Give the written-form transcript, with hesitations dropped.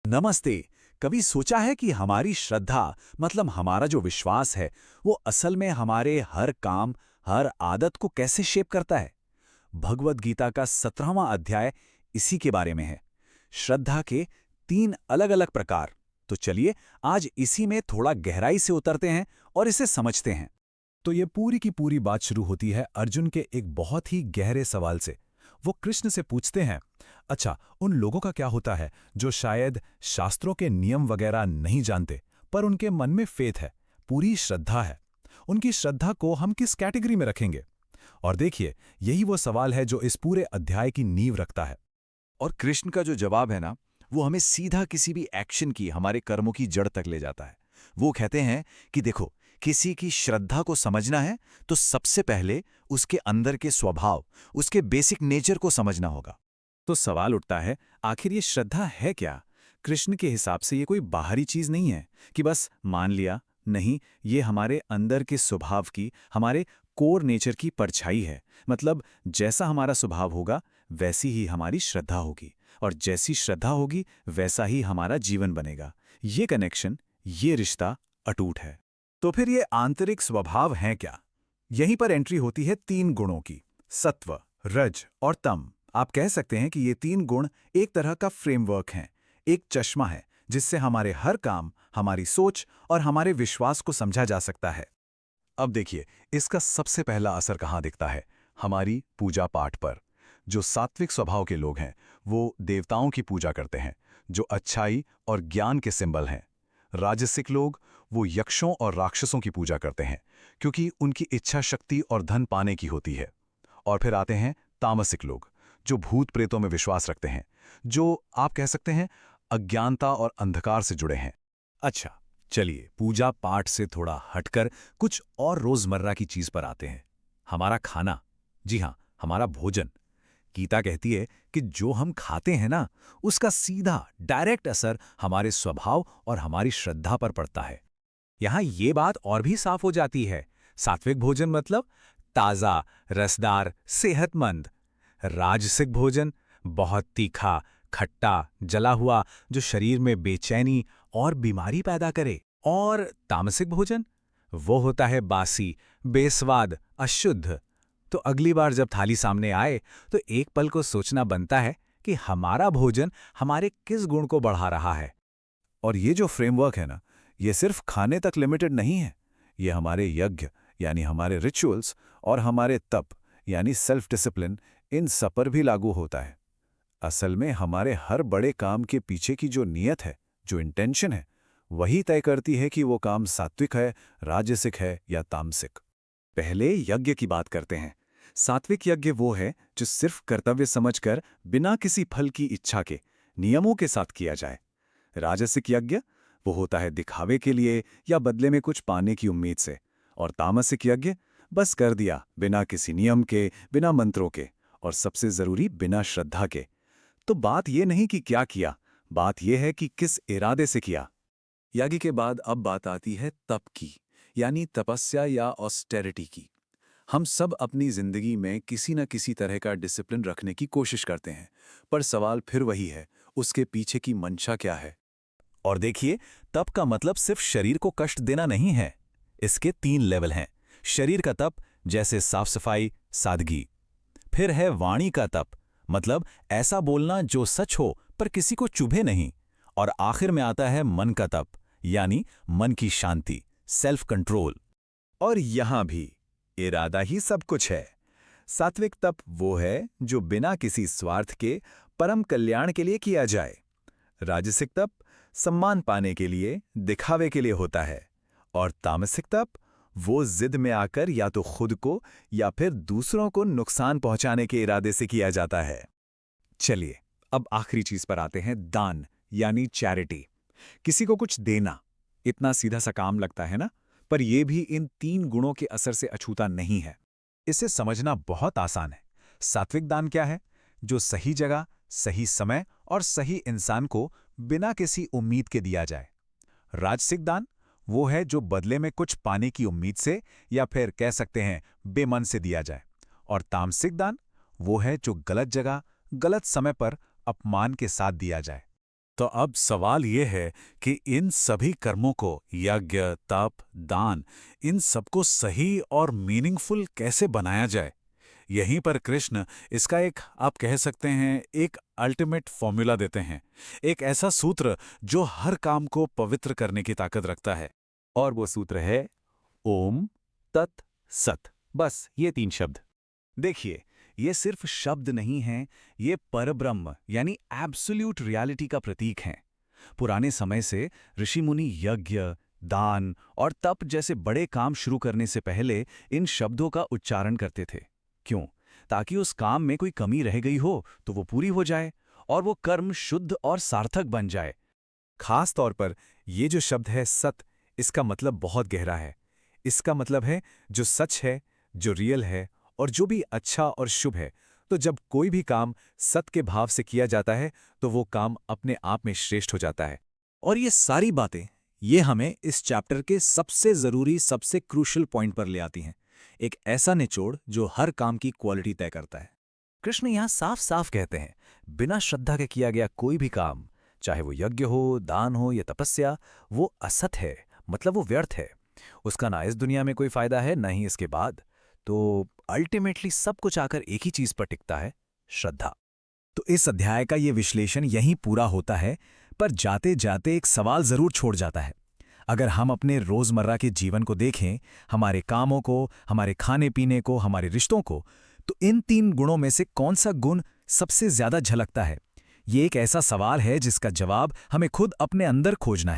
नमस्ते। कभी सोचा है कि हमारी श्रद्धा मतलब हमारा जो विश्वास है वो असल में हमारे हर काम, हर आदत को कैसे शेप करता है? भगवद गीता का 17वां अध्याय इसी के बारे में है। श्रद्धा के 3 अलग-अलग प्रकार। तो चलिए आज इसी में थोड़ा गहराई से उतरते हैं और इसे समझते हैं। तो ये पूरी की पूरी बात शुरू होती है अर्जुन के एक बहुत ही गहरे सवाल से। वो कृष्ण से पूछते हैं, अच्छा, उन लोगों का क्या होता है जो शायद शास्त्रों के नियम वगैरह नहीं जानते, पर उनके मन में फेथ है, पूरी श्रद्धा है। उनकी श्रद्धा को हम किस कैटेगरी में रखेंगे? और देखिए, यही वो सवाल है जो इस पूरे अध्याय की नींव रखता है। और कृष्ण का जो जवाब है ना, वो हमें सीधा किसी भी एक्शन की, हमारे कर्मों की जड़ तक ले जाता है। वो कहते हैं कि देखो, किसी की श्रद्धा को समझना है तो सबसे पहले उसके अंदर के स्वभाव, उसके बेसिक नेचर को समझना होगा। तो सवाल उठता है, आखिर ये श्रद्धा है क्या? कृष्ण के हिसाब से ये कोई बाहरी चीज नहीं है कि बस मान लिया। नहीं, ये हमारे अंदर के स्वभाव की, हमारे कोर नेचर की परछाई है। मतलब जैसा हमारा स्वभाव होगा वैसी ही हमारी श्रद्धा होगी, और जैसी श्रद्धा होगी वैसा ही हमारा जीवन बनेगा। ये कनेक्शन, ये रिश्ता अटूट है। तो फिर ये आंतरिक स्वभाव हैं क्या? यहीं पर एंट्री होती है 3 गुणों की, सत्व, रज और तम। आप कह सकते हैं कि ये 3 गुण एक तरह का फ्रेमवर्क हैं, एक चश्मा है जिससे हमारे हर काम, हमारी सोच और हमारे विश्वास को समझा जा सकता है। अब देखिए, इसका सबसे पहला असर कहाँ दिखता है? हमारी पूजा पाठ पर। जो सात्विक स्वभाव के लोग हैं वो देवताओं की पूजा करते हैं, जो अच्छाई और ज्ञान के सिंबल हैं। राजसिक लोग वो यक्षों और राक्षसों की पूजा करते हैं, क्योंकि उनकी इच्छा शक्ति और धन पाने की होती है। और फिर आते हैं तामसिक लोग, जो भूत प्रेतों में विश्वास रखते हैं, जो आप कह सकते हैं अज्ञानता और अंधकार से जुड़े हैं। अच्छा, चलिए पूजा पाठ से थोड़ा हटकर कुछ और रोजमर्रा की चीज पर आते हैं। हमारा खाना, जी हां, हमारा भोजन। गीता कहती है कि जो हम खाते हैं ना, उसका सीधा डायरेक्ट असर हमारे स्वभाव और हमारी श्रद्धा पर पड़ता है। यहां ये बात और भी साफ हो जाती है। सात्विक भोजन मतलब ताजा, रसदार, सेहतमंद। राजसिक भोजन बहुत तीखा, खट्टा, जला हुआ, जो शरीर में बेचैनी और बीमारी पैदा करे। और तामसिक भोजन वो होता है बासी, बेस्वाद, अशुद्ध। तो अगली बार जब थाली सामने आए तो एक पल को सोचना बनता है कि हमारा भोजन हमारे किस गुण को बढ़ा रहा है। और ये जो फ्रेमवर्क है ना, ये सिर्फ खाने तक लिमिटेड नहीं है। ये हमारे यज्ञ यानी हमारे रिचुअल्स और हमारे तप यानी सेल्फ डिसिप्लिन, इन सब पर भी लागू होता है। असल में हमारे हर बड़े काम के पीछे की जो नीयत है, जो इंटेंशन है, वही तय करती है कि वो काम सात्विक है, राजसिक है या तामसिक। पहले यज्ञ की बात करते हैं। सात्विक यज्ञ वो है जो सिर्फ कर्तव्य समझकर, बिना किसी फल की इच्छा के, नियमों के साथ किया जाए। राजसिक यज्ञ वो होता है दिखावे के लिए या बदले में कुछ पाने की उम्मीद से। और तामसिक यज्ञ बस कर दिया, बिना किसी नियम के, बिना मंत्रों के, और सबसे जरूरी बिना श्रद्धा के। तो बात यह नहीं कि क्या किया, बात यह है कि किस इरादे से किया। यज्ञ के बाद अब बात आती है तप की, यानी तपस्या या ऑस्टेरिटी की। हम सब अपनी जिंदगी में किसी न किसी तरह का डिसिप्लिन रखने की कोशिश करते हैं, पर सवाल फिर वही है, उसके पीछे की मंशा क्या है? और देखिए, तप का मतलब सिर्फ शरीर को कष्ट देना नहीं है। इसके 3 लेवल हैं। शरीर का तप, जैसे साफ सफाई, सादगी। फिर है वाणी का तप, मतलब ऐसा बोलना जो सच हो पर किसी को चुभे नहीं। और आखिर में आता है मन का तप, यानी मन की शांति, सेल्फ कंट्रोल। और यहां भी इरादा ही सब कुछ है। सात्विक तप वो है जो बिना किसी स्वार्थ के परम कल्याण के लिए किया जाए। राजसिक तप सम्मान पाने के लिए, दिखावे के लिए होता है। और तामसिक तप वो जिद में आकर या तो खुद को या फिर दूसरों को नुकसान पहुंचाने के इरादे से किया जाता है। चलिए अब आखिरी चीज पर आते हैं, दान यानी चैरिटी। किसी को कुछ देना, इतना सीधा सा काम लगता है ना, पर यह भी इन 3 गुणों के असर से अछूता नहीं है। इसे समझना बहुत आसान है। सात्विक दान क्या है? जो सही जगह, सही समय और सही इंसान को बिना किसी उम्मीद के दिया जाए। राजसिक दान वो है जो बदले में कुछ पाने की उम्मीद से या फिर कह सकते हैं बेमन से दिया जाए। और तामसिक दान वो है जो गलत जगह, गलत समय पर अपमान के साथ दिया जाए। तो अब सवाल ये है कि इन सभी कर्मों को, यज्ञ, तप, दान, इन सबको सही और मीनिंगफुल कैसे बनाया जाए? यहीं पर कृष्ण इसका एक, आप कह सकते हैं, एक अल्टीमेट फॉर्मूला देते हैं। एक ऐसा सूत्र जो हर काम को पवित्र करने की ताकत रखता है। और वो सूत्र है ओम तत् सत। बस ये 3 शब्द। देखिए, ये सिर्फ शब्द नहीं हैं, ये परब्रह्म यानी एब्सोल्यूट रियलिटी का प्रतीक हैं। पुराने समय से ऋषि मुनि यज्ञ, दान और तप जैसे बड़े काम शुरू करने से पहले इन शब्दों का उच्चारण करते थे। क्यों? ताकि उस काम में कोई कमी रह गई हो तो वो पूरी हो जाए और वो कर्म शुद्ध और सार्थक बन जाए। खास तौर पर ये जो शब्द है सत, इसका मतलब बहुत गहरा है। इसका मतलब है जो सच है, जो रियल है और जो भी अच्छा और शुभ है। तो जब कोई भी काम सत के भाव से किया जाता है तो वो काम अपने आप में श्रेष्ठ हो जाता है। और ये सारी बातें ये हमें इस चैप्टर के सबसे ज़रूरी, सबसे क्रूशल पॉइंट पर ले आती हैं। एक ऐसा निचोड़ जो हर काम की क्वालिटी तय करता है। कृष्ण यहाँ साफ साफ कहते हैं, बिना श्रद्धा के किया गया कोई भी काम, चाहे वो यज्ञ हो, दान हो या तपस्या, वो असत है, मतलब वो व्यर्थ है। उसका ना इस दुनिया में कोई फायदा है, ना ही इसके बाद। तो अल्टीमेटली सब कुछ आकर एक ही चीज पर टिकता है, श्रद्धा। तो इस अध्याय का ये विश्लेषण यहीं पूरा होता है, पर जाते जाते एक सवाल जरूर छोड़ जाता है। अगर हम अपने रोजमर्रा के जीवन को देखें, हमारे कामों को, हमारे खाने पीने को, हमारे रिश्तों को, तो इन 3 गुणों में से कौन सा गुण सबसे ज्यादा झलकता है? ये एक ऐसा सवाल है जिसका जवाब हमें खुद अपने अंदर खोजना है।